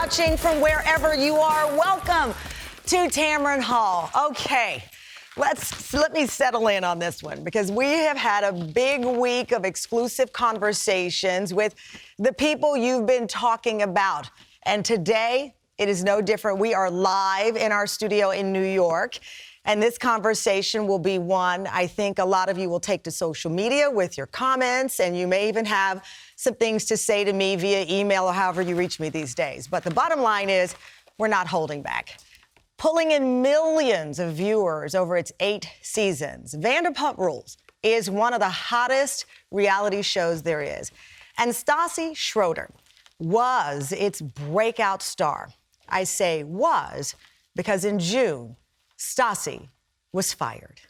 watching from wherever you are. Welcome to Tamron Hall. Okay, let me settle in on this one because we have had a big week of exclusive conversations with the people you've been talking about. And today, it is no different. We are live in our studio in New York. And this conversation will be one I think a lot of you will take to social media with your comments, and you may even have some things to say to me via email or however you reach me these days. But the bottom line is we're not holding back. Pulling in millions of viewers over its 8 seasons, Vanderpump Rules is one of the hottest reality shows there is. And Stassi Schroeder was its breakout star. I say was because in June, Stassi was fired.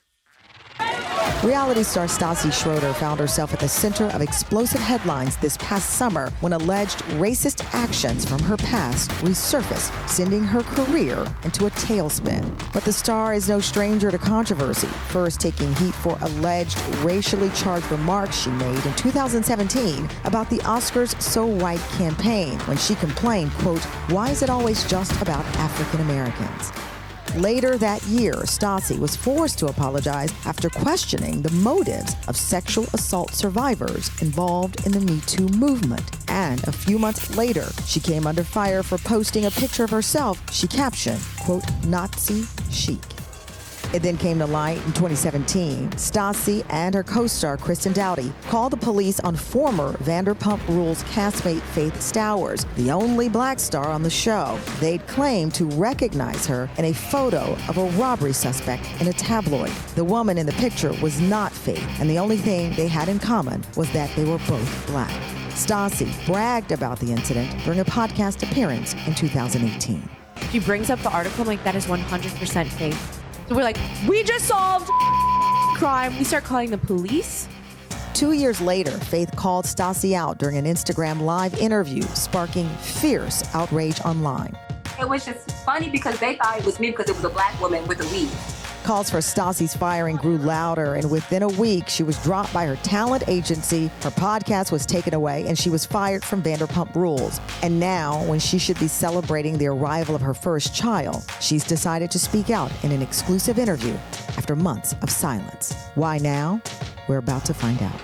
Reality star Stassi Schroeder found herself at the center of explosive headlines this past summer when alleged racist actions from her past resurfaced, sending her career into a tailspin. But the star is no stranger to controversy, first taking heat for alleged racially charged remarks she made in 2017 about the Oscars So White campaign when she complained, quote, "Why is it always just about African Americans?" Later that year, Stassi was forced to apologize after questioning the motives of sexual assault survivors involved in the Me Too movement. And a few months later, she came under fire for posting a picture of herself she captioned, quote, "Nazi chic." It then came to light in 2017. Stassi and her co-star Kristen Doughty called the police on former Vanderpump Rules castmate Faith Stowers, the only black star on the show. They'd claimed to recognize her in a photo of a robbery suspect in a tabloid. The woman in the picture was not Faith, and the only thing they had in common was that they were both black. Stassi bragged about the incident during a podcast appearance in 2018. She brings up the article, I'm like, that is 100% Faith. So we're like, we just solved crime. We start calling the police. 2 years later, Faith called Stassi out during an Instagram live interview, sparking fierce outrage online. It was just funny because they thought it was me because it was a black woman with a weave. Calls for Stassi's firing grew louder, and within a week, she was dropped by her talent agency, her podcast was taken away, and she was fired from Vanderpump Rules. And now, when she should be celebrating the arrival of her first child, she's decided to speak out in an exclusive interview after months of silence. Why now? We're about to find out.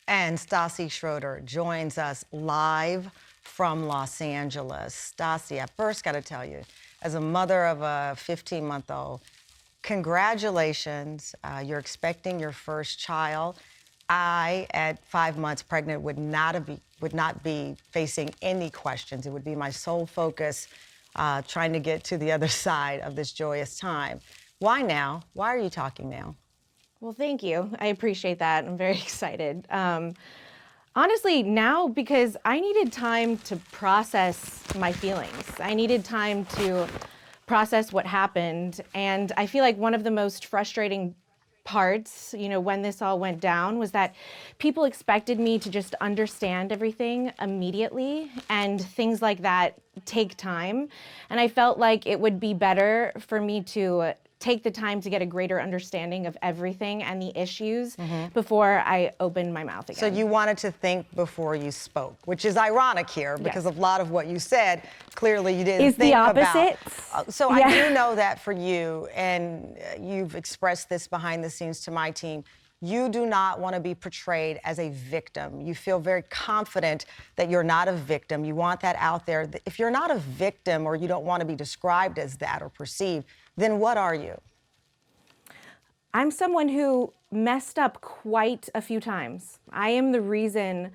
And Stassi Schroeder joins us live from Los Angeles. Stassi, I first got to tell you, as a mother of a 15-month-old, congratulations. You're expecting your first child. I, at 5 months pregnant, would not be facing any questions. It would be my sole focus trying to get to the other side of this joyous time. Why now? Why are you talking now? Well, thank you. I appreciate that. I'm very excited. Honestly, now because I needed time to process my feelings. I needed time to process what happened. And I feel like one of the most frustrating parts, when this all went down was that people expected me to just understand everything immediately, and things like that take time. And I felt like it would be better for me to take the time to get a greater understanding of everything and the issues before I opened my mouth again. So you wanted to think before you spoke, which is ironic here because Yes. a lot of what you said, clearly you didn't Is think the opposite. about. So Yeah. I do know that for you, and you've expressed this behind the scenes to my team, you do not want to be portrayed as a victim. You feel very confident that you're not a victim. You want that out there. If you're not a victim or you don't want to be described as that or perceived, then what are you? I'm someone who messed up quite a few times. I am the reason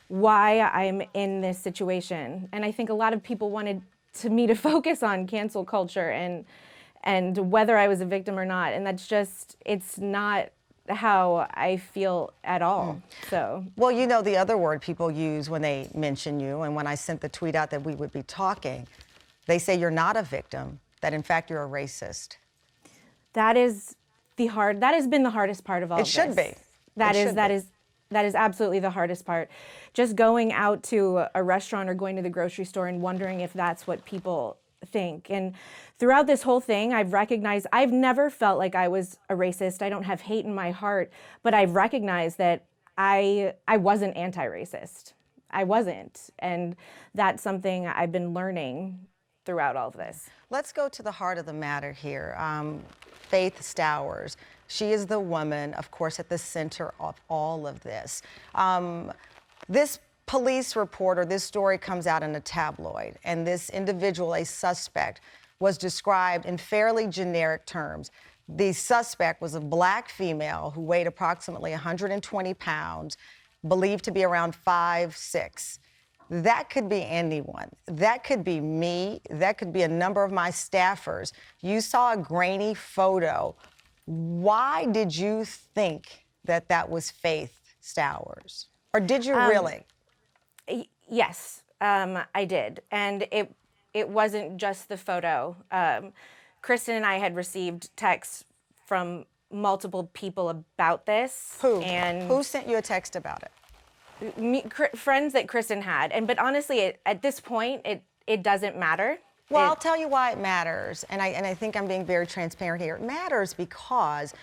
why I'm in this situation. And I think a lot of people wanted me to focus on cancel culture and whether I was a victim or not. And that's just, it's not how I feel at all. So. Well, the other word people use when they mention you, and when I sent the tweet out that we would be talking, they say you're not a victim, that in fact you're a racist. That has been the hardest part of all It of this. should be. That is absolutely the hardest part. Just going out to a restaurant or going to the grocery store and wondering if that's what people think. And throughout this whole thing, I've recognized I've never felt like I was a racist. I don't have hate in my heart, but I've recognized that I wasn't anti-racist. I wasn't. And that's something I've been learning throughout all of this. Let's go to the heart of the matter here. Faith Stowers. She is the woman, of course, at the center of all of this. This police reporter, this story comes out in a tabloid, and this individual, a suspect, was described in fairly generic terms. The suspect was a black female who weighed approximately 120 pounds, believed to be around 5'6". That could be anyone. That could be me. That could be a number of my staffers. You saw a grainy photo. Why did you think that that was Faith Stowers? Or did you really? Yes, I did. And it wasn't just the photo. Kristen and I had received texts from multiple people about this. Who? And Who sent you a text about it? Friends that Kristen had. But honestly, at this point, it doesn't matter. Well, I'll tell you why it matters, and I think I'm being very transparent here. It matters because,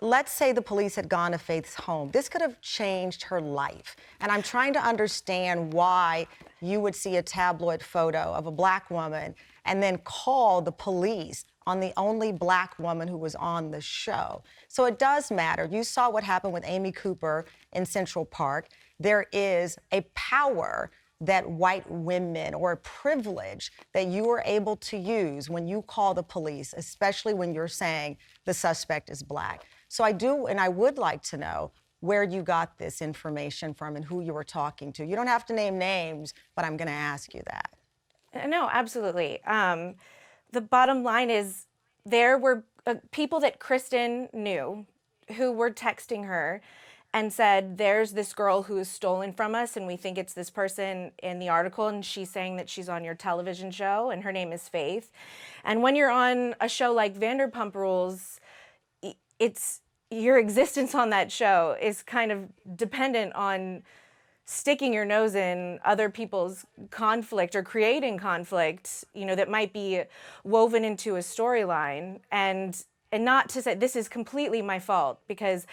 let's say the police had gone to Faith's home. This could have changed her life. And I'm trying to understand why you would see a tabloid photo of a black woman and then call the police on the only black woman who was on the show. So it does matter. You saw what happened with Amy Cooper in Central Park. There is a power that white women, or a privilege that you are able to use when you call the police, especially when you're saying the suspect is black. So I do, and I would like to know where you got this information from and who you were talking to. You don't have to name names, but I'm gonna ask you that. No, absolutely. The bottom line is there were people that Kristen knew who were texting her and said, there's this girl who is stolen from us, and we think it's this person in the article, and she's saying that she's on your television show, and her name is Faith. And when you're on a show like Vanderpump Rules, it's your existence on that show is kind of dependent on sticking your nose in other people's conflict or creating conflict, that might be woven into a storyline. And not to say this is completely my fault, because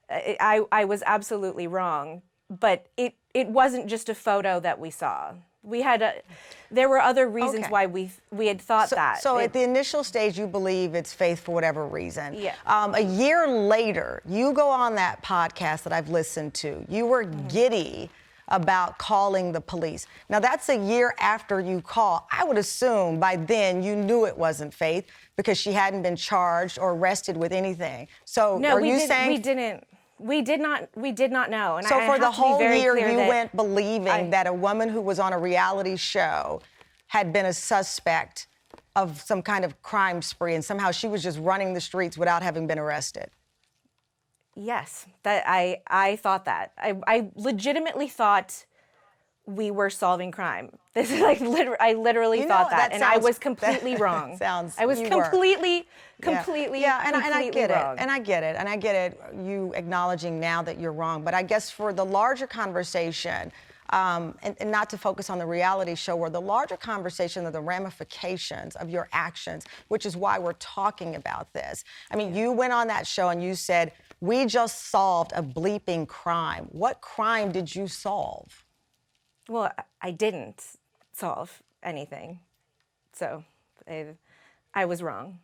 I was absolutely wrong, but it wasn't just a photo that we saw. There were other reasons why we had thought that. So at the initial stage, you believe it's Faith for whatever reason. Yeah. A year later, you go on that podcast that I've listened to. You were giddy about calling the police. Now, that's a year after you call. I would assume by then you knew it wasn't Faith because she hadn't been charged or arrested with anything. So no, are you saying? We did not know. And so I for the have to be whole very year, clear you that went believing that a woman who was on a reality show had been a suspect of some kind of crime spree, and somehow she was just running the streets without having been arrested. Yes, that I thought that. I legitimately thought we were solving crime. This is like I literally thought that, and I was completely wrong. I was completely and I get wrong. it, and I get it. You acknowledging now that you're wrong, but I guess for the larger conversation, and not to focus on the reality show, or the larger conversation of the ramifications of your actions, which is why we're talking about this. I mean, you went on that show and you said, we just solved a bleeping crime. What crime did you solve? Well, I didn't solve anything, so I was wrong.